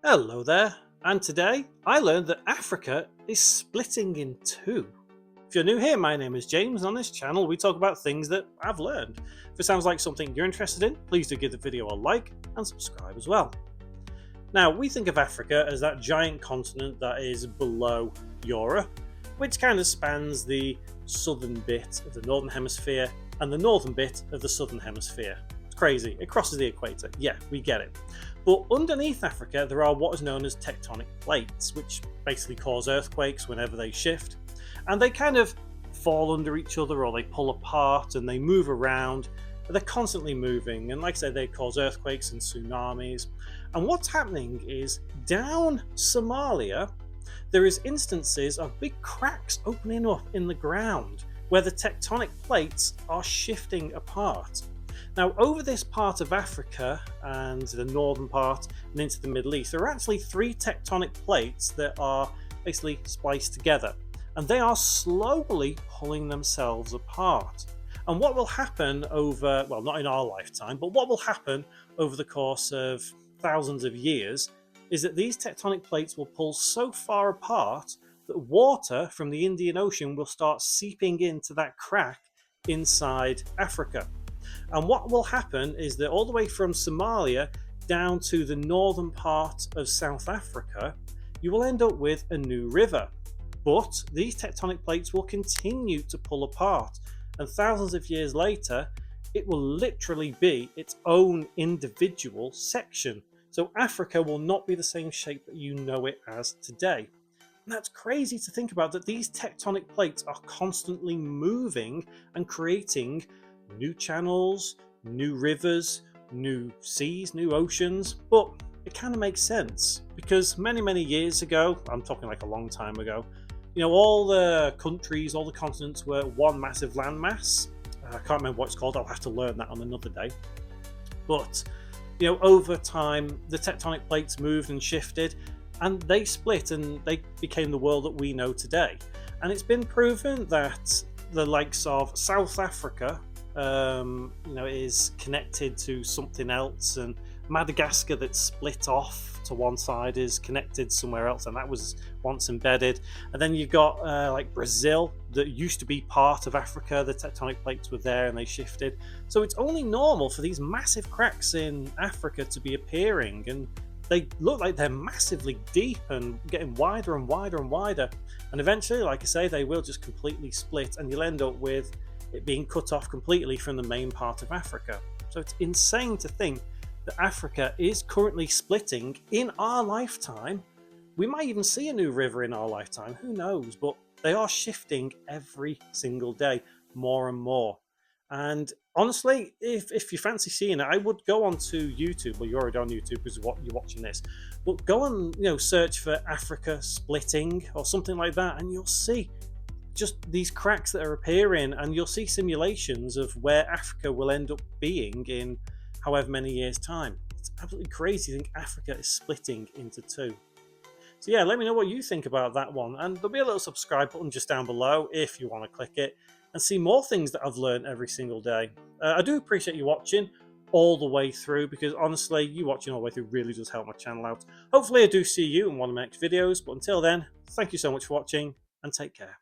Hello there, and today I learned that Africa is splitting in two. If you're new here, my name is James, and on this channel we talk about things that I've learned. If it sounds like something you're interested in, please do give the video a like and subscribe as well. Now, we think of Africa as that giant continent that is below Europe, which kind of spans the southern bit of the northern hemisphere and the northern bit of the southern hemisphere. It's crazy, it crosses the equator, yeah, we get it. But underneath Africa, there are what is known as tectonic plates, which basically cause earthquakes whenever they shift. And they kind of fall under each other or they pull apart and they move around. They're constantly moving. And like I said, they cause earthquakes and tsunamis. And what's happening is down Somalia, there is instances of big cracks opening up in the ground where the tectonic plates are shifting apart. Now, over this part of Africa and the northern part and into the Middle East, there are actually three tectonic plates that are basically spliced together, and they are slowly pulling themselves apart. And what will happen over, well, not in our lifetime, but what will happen over the course of thousands of years is that these tectonic plates will pull so far apart that water from the Indian Ocean will start seeping into that crack inside Africa. And what will happen is that all the way from Somalia down to the northern part of South Africa, you will end up with a new river. But these tectonic plates will continue to pull apart, and thousands of years later, it will literally be its own individual section. So Africa will not be the same shape that you know it as today. And that's crazy to think about, that these tectonic plates are constantly moving and creating new channels, new rivers, new seas, new oceans. But it kind of makes sense because many years ago, I'm talking like a long time ago, all the countries, all the continents were one massive landmass. I can't remember what it's called, I'll have to learn that on another day. But over time the tectonic plates moved and shifted and they split and they became the world that we know today. And it's been proven that the likes of South Africa is connected to something else, and Madagascar that's split off to one side is connected somewhere else, and that was once embedded. And then you've got like Brazil that used to be part of Africa. The tectonic plates were there and they shifted. So it's only normal for these massive cracks in Africa to be appearing, and they look like they're massively deep and getting wider and wider and wider. And eventually, like I say, they will just completely split, and you'll end up with it being cut off completely from the main part of Africa. So it's insane to think that Africa is currently splitting in our lifetime. We might even see a new river in our lifetime, who knows, but they are shifting every single day, more and more. And honestly, if you fancy seeing it, I would go onto YouTube. Well, you're already on YouTube because you're watching this, but go and search for Africa splitting or something like that, and you'll see just these cracks that are appearing, and you'll see simulations of where Africa will end up being in however many years time. It's absolutely crazy to think Africa is splitting into two. So yeah, let me know what you think about that one, and there'll be a little subscribe button just down below if you want to click it and see more things that I've learned every single day. I do appreciate you watching all the way through, because honestly, you watching all the way through really does help my channel out. Hopefully I do see you in one of my next videos, but until then, thank you so much for watching and take care.